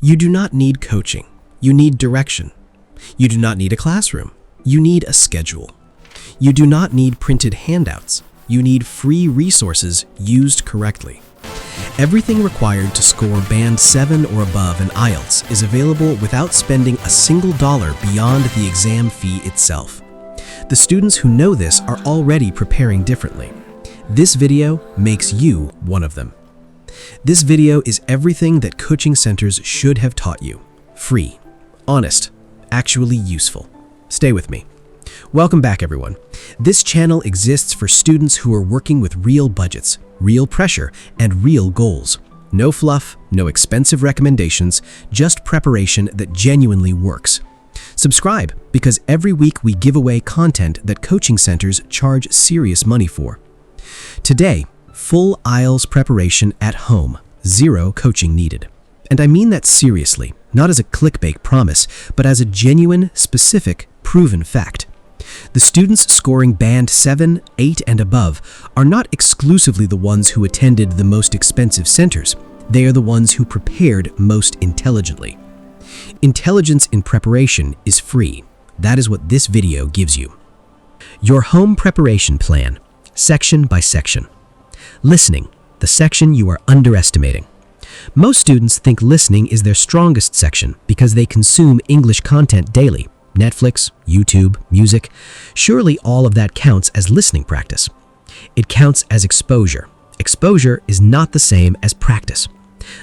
You do not need coaching. You need direction. You do not need a classroom. You need a schedule. You do not need printed handouts. You need free resources used correctly. Everything required to score Band 7 or above in IELTS is available without spending a single dollar beyond the exam fee itself. The students who know this are already preparing differently. This video makes you one of them. This video is everything that coaching centers should have taught you. Free, honest, actually useful. Stay with me. Welcome back, everyone. This channel exists for students who are working with real budgets, real pressure, and real goals. No fluff, no expensive recommendations, just preparation that genuinely works. Subscribe, because every week we give away content that coaching centers charge serious money for. Today, full IELTS preparation at home, zero coaching needed. And I mean that seriously, not as a clickbait promise, but as a genuine, specific, proven fact. The students scoring Band 7, 8, and above are not exclusively the ones who attended the most expensive centers. They are the ones who prepared most intelligently. Intelligence in preparation is free. That is what this video gives you. Your home preparation plan, section by section. Listening, the section you are underestimating. Most students think listening is their strongest section because they consume English content daily. Netflix, YouTube, music. Surely all of that counts as listening practice. It counts as exposure. Exposure is not the same as practice.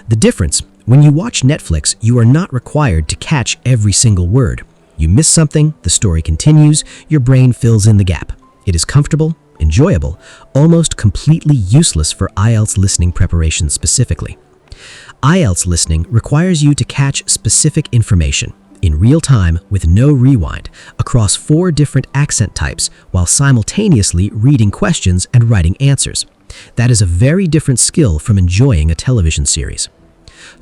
The difference, when you watch Netflix, you are not required to catch every single word. You miss something, the story continues, your brain fills in the gap. It is comfortable, enjoyable, almost completely useless for IELTS listening preparation specifically. IELTS listening requires you to catch specific information in real time with no rewind across 4 different accent types while simultaneously reading questions and writing answers. That is a very different skill from enjoying a television series.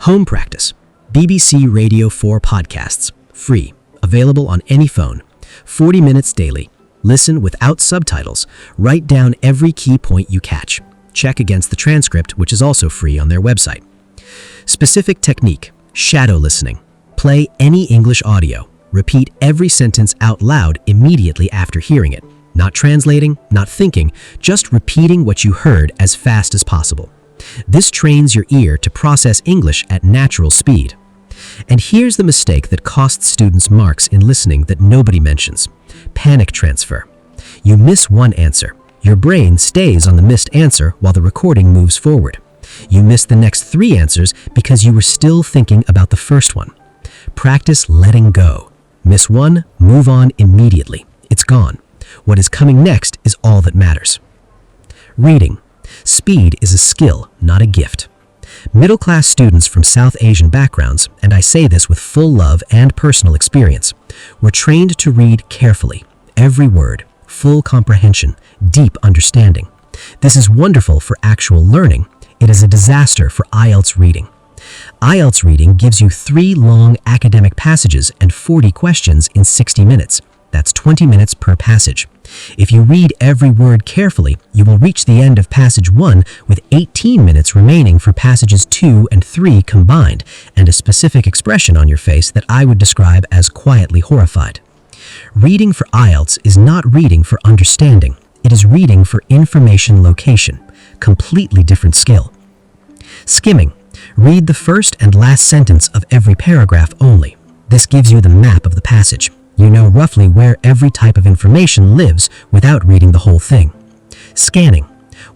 Home practice. BBC Radio 4 podcasts. Free. Available on any phone. 40 minutes daily. Listen without subtitles. Write down every key point you catch. Check against the transcript, which is also free on their website. Specific technique. Shadow listening. Play any English audio. Repeat every sentence out loud immediately after hearing it. Not translating, not thinking, just repeating what you heard as fast as possible. This trains your ear to process English at natural speed. And here's the mistake that costs students marks in listening that nobody mentions. Panic transfer. You miss one answer. Your brain stays on the missed answer while the recording moves forward. You miss the next 3 answers because you were still thinking about the first one. Practice letting go. Miss one, move on immediately. It's gone. What is coming next is all that matters. Reading. Speed is a skill, not a gift. Middle-class students from South Asian backgrounds, and I say this with full love and personal experience, were trained to read carefully, every word, full comprehension, deep understanding. This is wonderful for actual learning. It is a disaster for IELTS reading. IELTS reading gives you 3 long academic passages and 40 questions in 60 minutes. That's 20 minutes per passage. If you read every word carefully, you will reach the end of passage 1 with 18 minutes remaining for passages 2 and 3 combined, and a specific expression on your face that I would describe as quietly horrified. Reading for IELTS is not reading for understanding. It is reading for information location. Completely different skill. Skimming. Read the first and last sentence of every paragraph only. This gives you the map of the passage. You know roughly where every type of information lives without reading the whole thing. Scanning.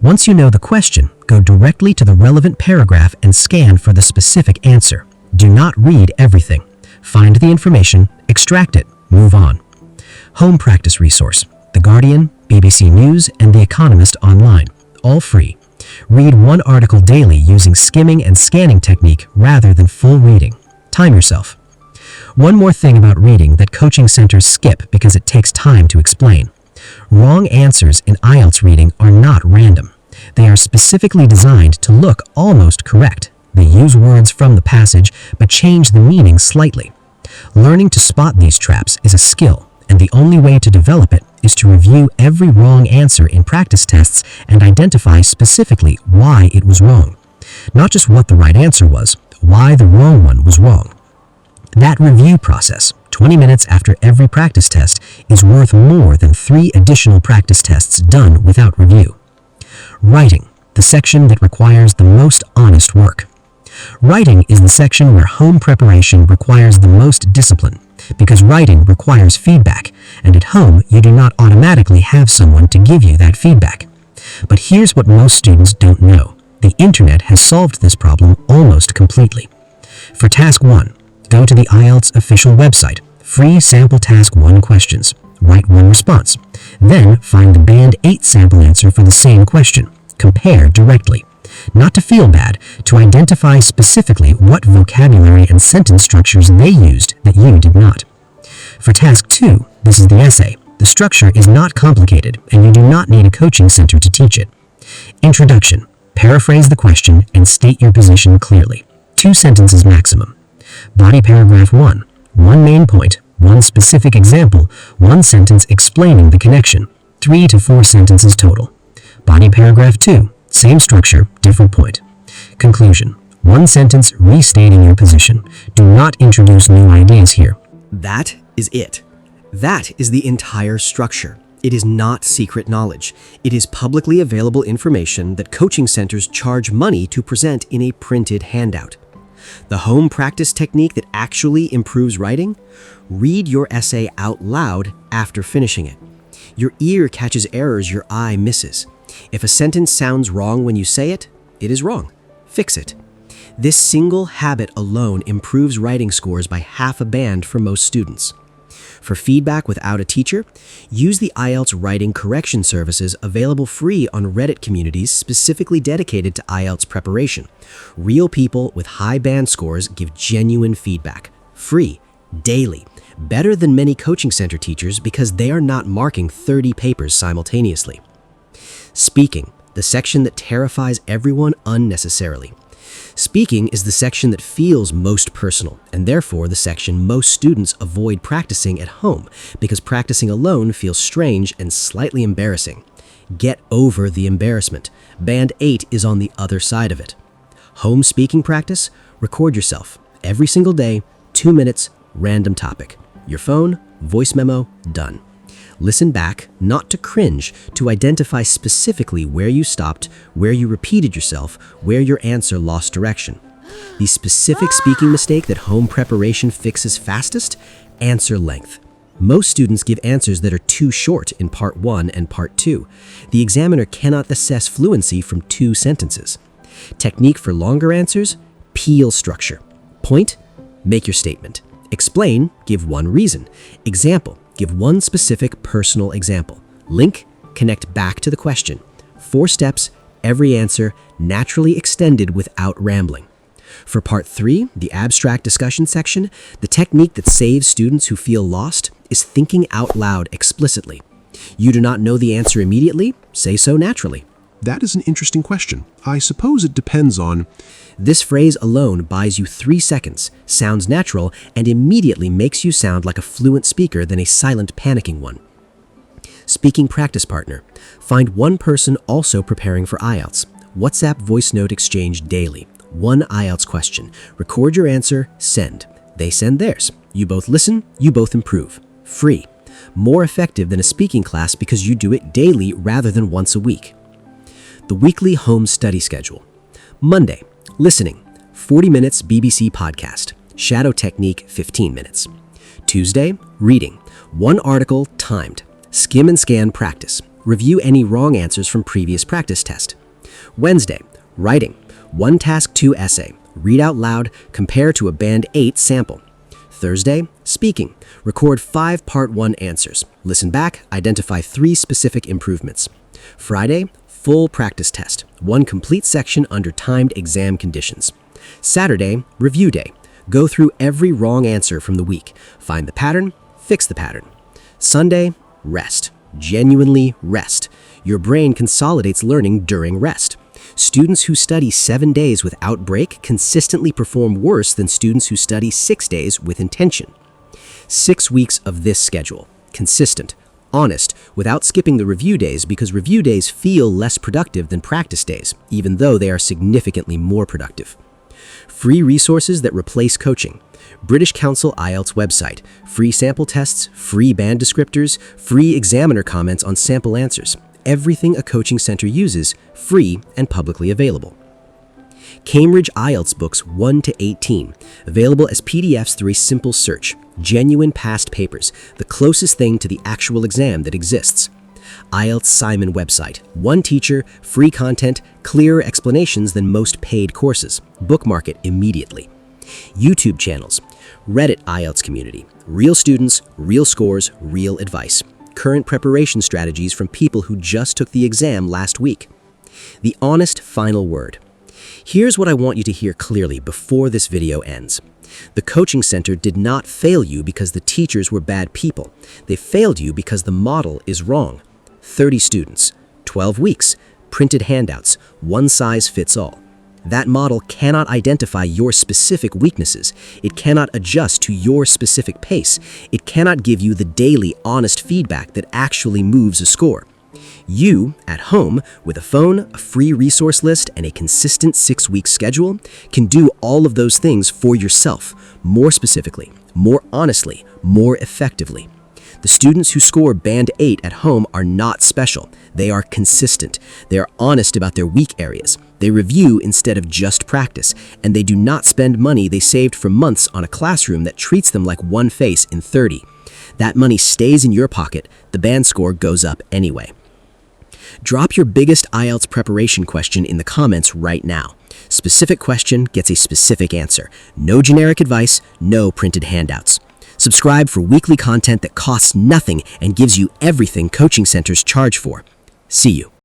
Once you know the question, go directly to the relevant paragraph and scan for the specific answer. Do not read everything. Find the information, extract it, move on. Home practice resource. The Guardian, BBC News, and The Economist online. All free. Read 1 article daily using skimming and scanning technique rather than full reading. Time yourself. One more thing about reading that coaching centers skip because it takes time to explain. Wrong answers in IELTS reading are not random. They are specifically designed to look almost correct. They use words from the passage but change the meaning slightly. Learning to spot these traps is a skill, and the only way to develop it is to review every wrong answer in practice tests and identify specifically why it was wrong. Not just what the right answer was, why the wrong one was wrong. That review process, 20 minutes after every practice test, is worth more than 3 additional practice tests done without review. Writing, the section that requires the most honest work. Writing is the section where home preparation requires the most discipline, because writing requires feedback, and at home you do not automatically have someone to give you that feedback. But here's what most students don't know. The internet has solved this problem almost completely. For Task 1, go to the IELTS official website, free sample Task 1 questions, write 1 response, then find the Band 8 sample answer for the same question. Compare directly. Not to feel bad, to identify specifically what vocabulary and sentence structures they used that you did not. For Task 2, this is the essay. The structure is not complicated, and you do not need a coaching center to teach it. Introduction. Paraphrase the question and state your position clearly. 2 sentences maximum. Body paragraph 1. 1 main point, 1 specific example, 1 sentence explaining the connection. 3 to 4 sentences total. Body paragraph 2. Same structure, different point. Conclusion. 1 sentence restating your position. Do not introduce new ideas here. That is it. That is the entire structure. It is not secret knowledge. It is publicly available information that coaching centers charge money to present in a printed handout. The home practice technique that actually improves writing? Read your essay out loud after finishing it. Your ear catches errors your eye misses. If a sentence sounds wrong when you say it, it is wrong. Fix it. This single habit alone improves writing scores by half a band for most students. For feedback without a teacher, use the IELTS Writing Correction Services available free on Reddit communities specifically dedicated to IELTS preparation. Real people with high band scores give genuine feedback. Free, daily. Better than many coaching center teachers because they are not marking 30 papers simultaneously. Speaking, the section that terrifies everyone unnecessarily. Speaking is the section that feels most personal, and therefore the section most students avoid practicing at home because practicing alone feels strange and slightly embarrassing. Get over the embarrassment. Band 8 is on the other side of it. Home speaking practice? Record yourself. Every single day, 2 minutes, random topic. Your phone, voice memo, done. Listen back, not to cringe, to identify specifically where you stopped, where you repeated yourself, where your answer lost direction. The specific speaking mistake that home preparation fixes fastest? Answer length. Most students give answers that are too short in Part 1 and Part 2. The examiner cannot assess fluency from 2 sentences. Technique for longer answers? Peel structure. Point? Make your statement. Explain? Give 1 reason. Example? Give 1 specific personal example. Link, connect back to the question. 4 steps, every answer naturally extended without rambling. For Part 3, the abstract discussion section, the technique that saves students who feel lost is thinking out loud explicitly. You do not know the answer immediately? Say so naturally. That is an interesting question. I suppose it depends on... This phrase alone buys you 3 seconds, sounds natural, and immediately makes you sound like a fluent speaker than a silent, panicking one. Speaking practice partner. Find 1 person also preparing for IELTS. WhatsApp voice note exchange daily. 1 IELTS question. Record your answer, send. They send theirs. You both listen, you both improve. Free. More effective than a speaking class because you do it daily rather than once a week. The weekly home study schedule. Monday, listening, 40 minutes BBC podcast. Shadow technique, 15 minutes. Tuesday, reading, 1 article timed. Skim and scan practice. Review any wrong answers from previous practice test. Wednesday, writing, 1 task 2 essay. Read out loud, compare to a Band 8 sample. Thursday, speaking. Record 5 Part 1 answers. Listen back, identify 3 specific improvements. Friday, full practice test. 1 complete section under timed exam conditions. Saturday, review day. Go through every wrong answer from the week. Find the pattern, fix the pattern. Sunday, rest. Genuinely rest. Your brain consolidates learning during rest. Students who study 7 days without break consistently perform worse than students who study 6 days with intention. 6 weeks of this schedule. Consistent. Honest, without skipping the review days because review days feel less productive than practice days, even though they are significantly more productive. Free resources that replace coaching. British Council IELTS website, free sample tests, free band descriptors, free examiner comments on sample answers. Everything a coaching center uses, free and publicly available. Cambridge IELTS books 1 to 18, available as PDFs through a simple search. Genuine past papers, the closest thing to the actual exam that exists. IELTS Simon website, one teacher, free content, clearer explanations than most paid courses. Bookmark it immediately. YouTube channels, Reddit IELTS community, real students, real scores, real advice. Current preparation strategies from people who just took the exam last week. The honest final word. Here's what I want you to hear clearly before this video ends. The coaching center did not fail you because the teachers were bad people. They failed you because the model is wrong. 30 students, 12 weeks, printed handouts, one size fits all. That model cannot identify your specific weaknesses. It cannot adjust to your specific pace. It cannot give you the daily, honest feedback that actually moves a score. You, at home, with a phone, a free resource list, and a consistent 6-week schedule, can do all of those things for yourself, more specifically, more honestly, more effectively. The students who score Band 8 at home are not special. They are consistent. They are honest about their weak areas. They review instead of just practice, and they do not spend money they saved for months on a classroom that treats them like one face in 30. That money stays in your pocket. The band score goes up anyway. Drop your biggest IELTS preparation question in the comments right now. Specific question gets a specific answer. No generic advice, no printed handouts. Subscribe for weekly content that costs nothing and gives you everything coaching centers charge for. See you.